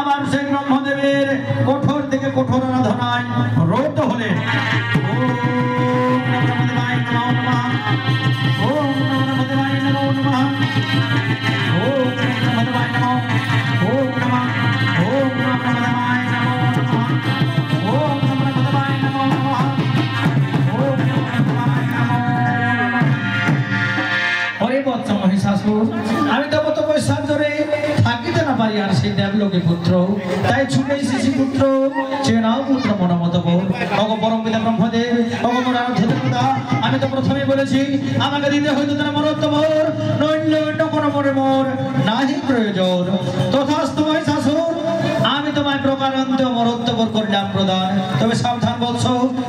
আবার সেই ব্রহ্মদেবের কঠোর থেকে কঠোর আরাধনায় রত হলেন। ওম ব্রহ্মদেবায় নমো নমঃ, ওম ব্রহ্মদেবায় নমো নমঃ, ওম ব্রহ্মদেবায় নমঃ, ওম নমঃ, ওম ব্রহ্মদেবায় নমো নমঃ, ওম ব্রহ্মদেবায় নমো নমঃ, ওম ব্রহ্মদেবায় নমো নমঃ। ওরে বৎস মহিষাসুর, আমি তো কত পয়সা ধরে থাকিতে না পারি আর সেই দেবলোকে পুত্র, তাই ছুটে এসেছি পুত্র, চেনাও পুত্র মনোমত বল। অগ পরম পিতা ব্রহ্মদেব, অগ মোর আরাধ্য দেবতা, আমি তো প্রথমেই বলেছি আমাকে দিতে হয়তো তারা মরত্বমোর, নৈন্য অন্য কোনো মনে মোর নাহি প্রয়োজন। তথাস্তু মহিষাসুর, আমি তোমায় প্রকারান্ত মরত্বমোর করলাম প্রদান। তবে সাবধান বৎস,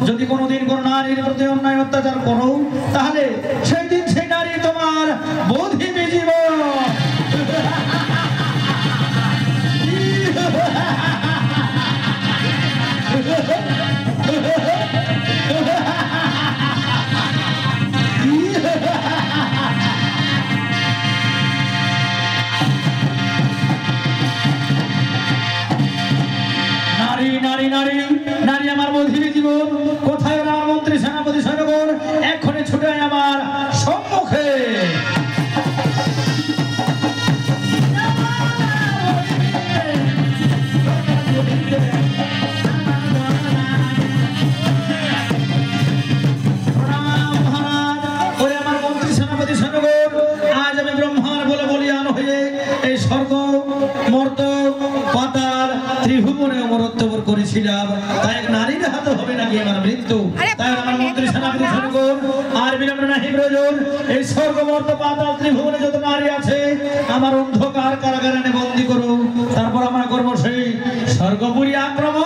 যদি কোনোদিন কোনো নারীর প্রতি অন্যায় অত্যাচার করো, তাহলে সেই দিন সেই নারী তোমার বোধি বিজীব। নারী নারী নারী নারী আমার বোধি জীবন, কোথায় রাম মন্ত্রী সেনাপতি সৈন্যগণ, এক্ষণে ছুটে আয় আমার সম্মুখে। আজ আমি ব্রহ্মার বলে বলিয়ান হয়ে এই স্বর্গ মর্ত পাতাল ত্রিভুবনে অমরত্ববর করেছিলাম, তাই এক নারীর হাতে হবে নাকি আমার মৃত্যু। তাই আমার মন্ত্রী সেনাপতি সৈন্যগণ, আর বিলম্ব নাহি প্রয়োজন। এই স্বর্গ মর্ত পাতাল ত্রিভুবনে যত নারী আছে আমার অন্ধকার কারাগারে বন্দী করো, তারপর আমরা করবো সেই স্বর্গপুরী আক্রমণ।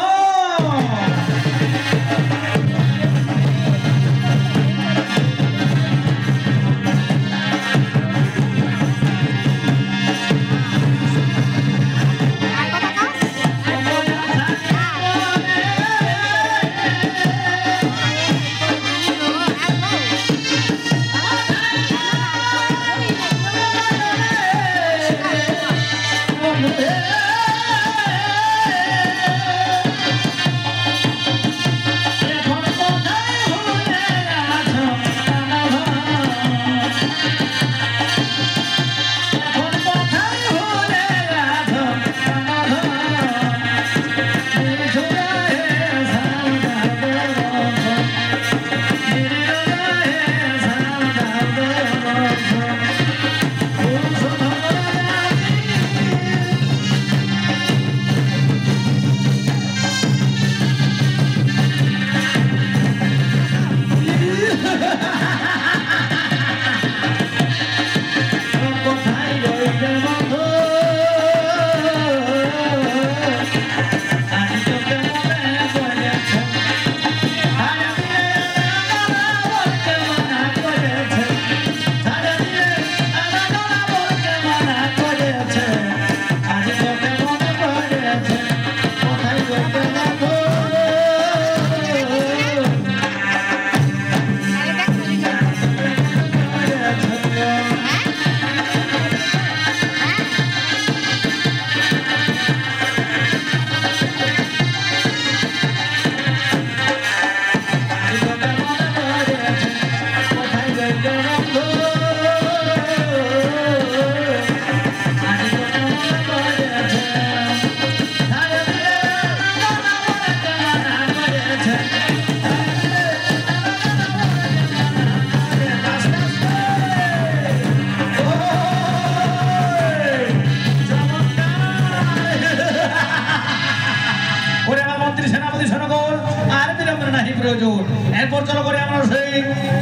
প্রয়োজন। এরপর চলো করে আমরা সেই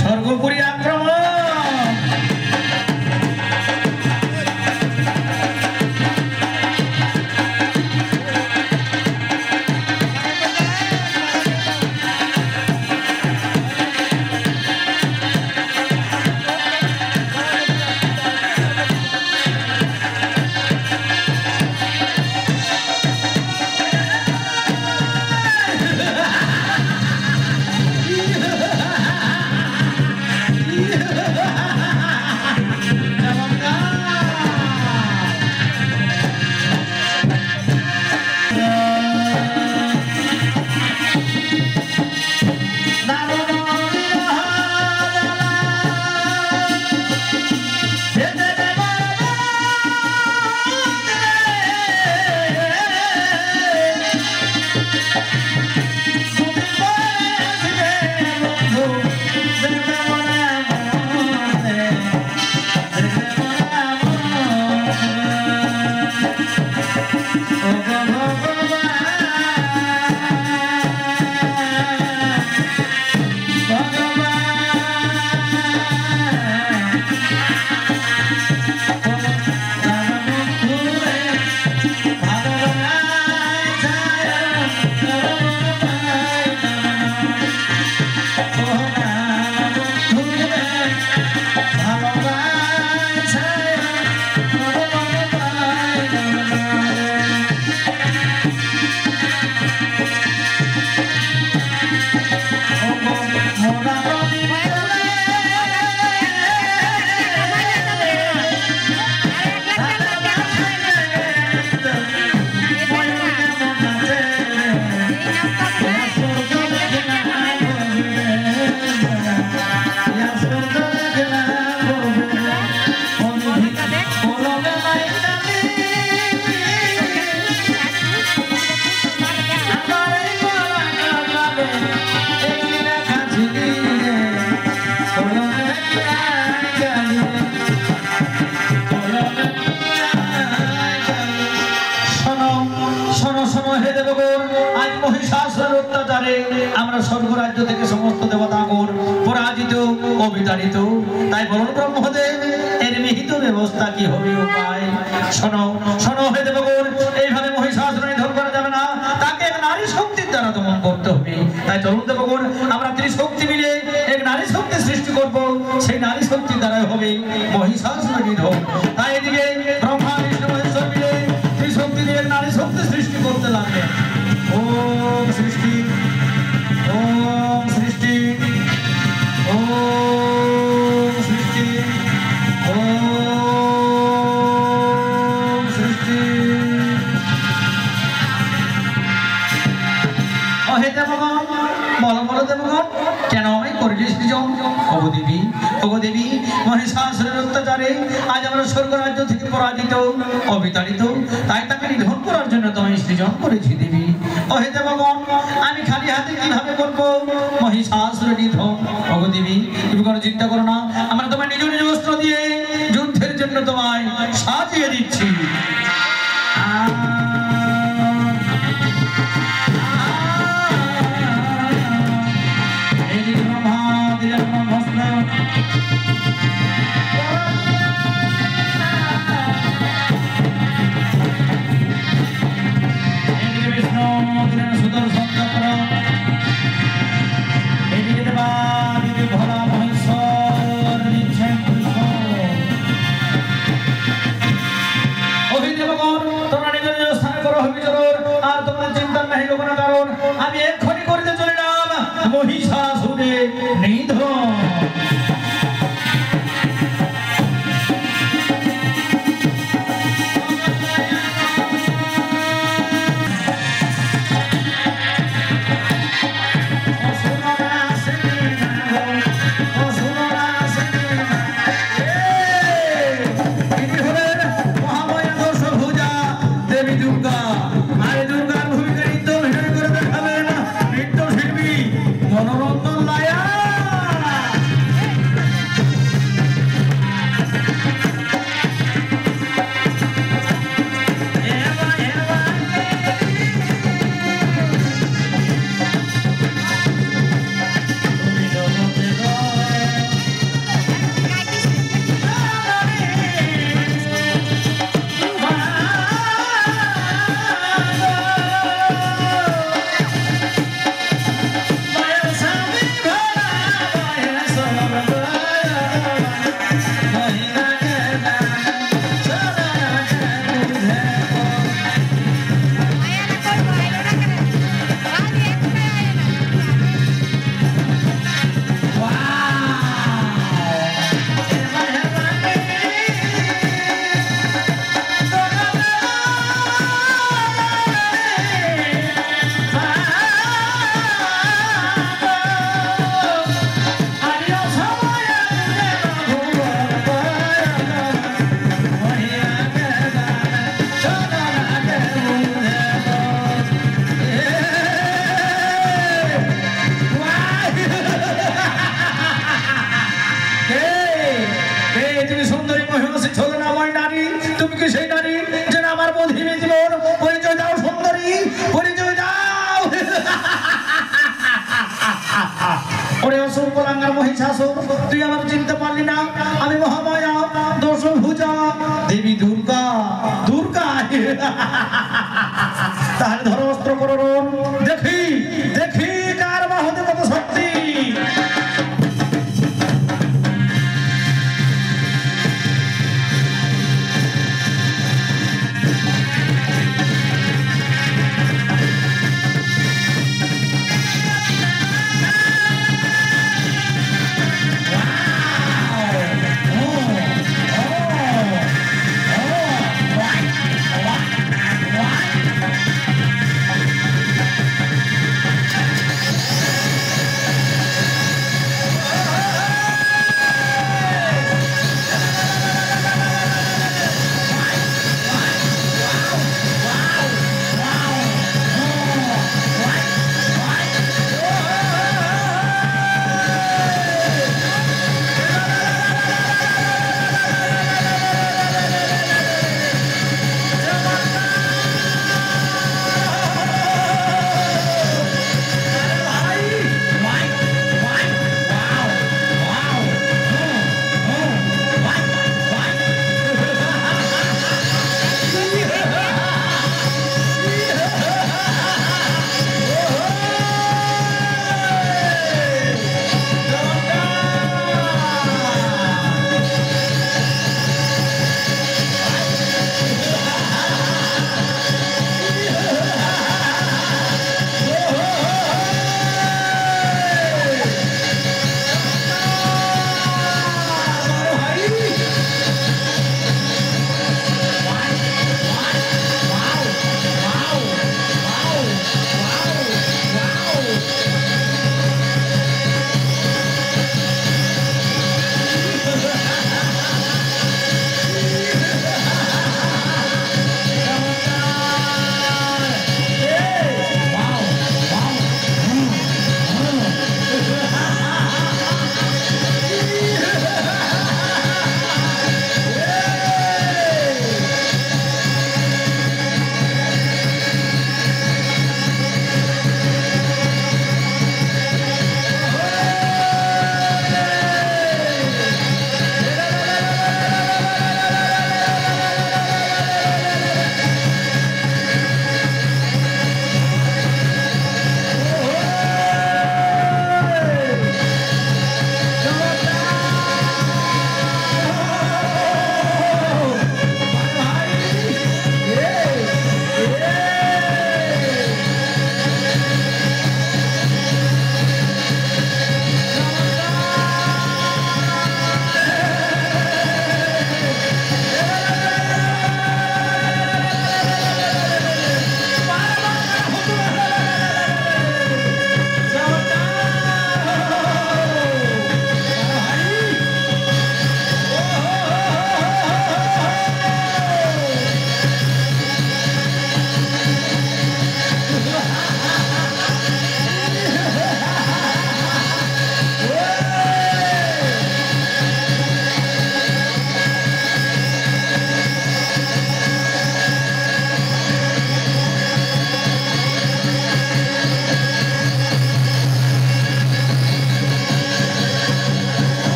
স্বর্গপুরী আক্রমণ। স্বর্গ রাজ্য থেকে সমস্ত দেবতাগণ পরাজিত ও বিতাড়িত। তাই বলুন ব্রহ্মদেব, এর বিহিত ব্যবস্থা কি হবে উপায়? শোনো শোনো হে দেবগণ, এইভাবে মহিষাসুর নিধন করা যাবে না, তাকে এক নারী শক্তির দ্বারা দমন করতে হবে। তাই চলুন দেবগণ, আমরা ত্রিশক্তি মিলে এক নারী শক্তি সৃষ্টি করব, সেই নারী শক্তির দ্বারাই হবে মহিষাসুর নিধন। তাই এদিকে ব্রহ্মা বিষ্ণু মহেশ্বর মিলে ত্রিশক্তি দিয়ে নারী শক্তি সৃষ্টি করতে লাগলেন। ওম সৃষ্টি, ওম সৃষ্টি, ওম সৃষ্টি, ওম সৃষ্টি। ও হে দেবগণ, বলো বলো দেবগণ, কেন আমায় করলি সৃজন? ওগো দেবী, ওগো দেবী, মহিষাসুরের অত্যাচারে আজ আমরা স্বর্গ রাজ্য থেকে পরাজিত ও বিতাড়িত, তাই তাকে নিধন করার জন্য তোমায় সৃজন করেছি দেবী। ও হে দেবগণ, আমি খালি হাতে কিভাবে করবো মহিষাসুরের নিধন? ওগো দেবী, তুমি কোনো চিন্তা করো না, আমরা তোমায় নিজ নিজ অস্ত্র দিয়ে যুদ্ধের জন্য তোমায় সাজিয়ে দিচ্ছি। আমি এক্ষুনি করতে চলিলাম মহিষাসুরের নিধন। মহিষাসুর, তুই আমার চিনতে পারলি না? আমি মহামায়া দশভুজা দেবী দুর্গা। দুর্গা তাহলে ধরো অস্ত্র করুন, দেখি দেখি কার বাহুতে কত শক্তি। What?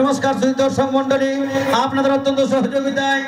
নমস্কার সুধী দর্শক মন্ডলী, আপনাদের অত্যন্ত সহযোগিতায়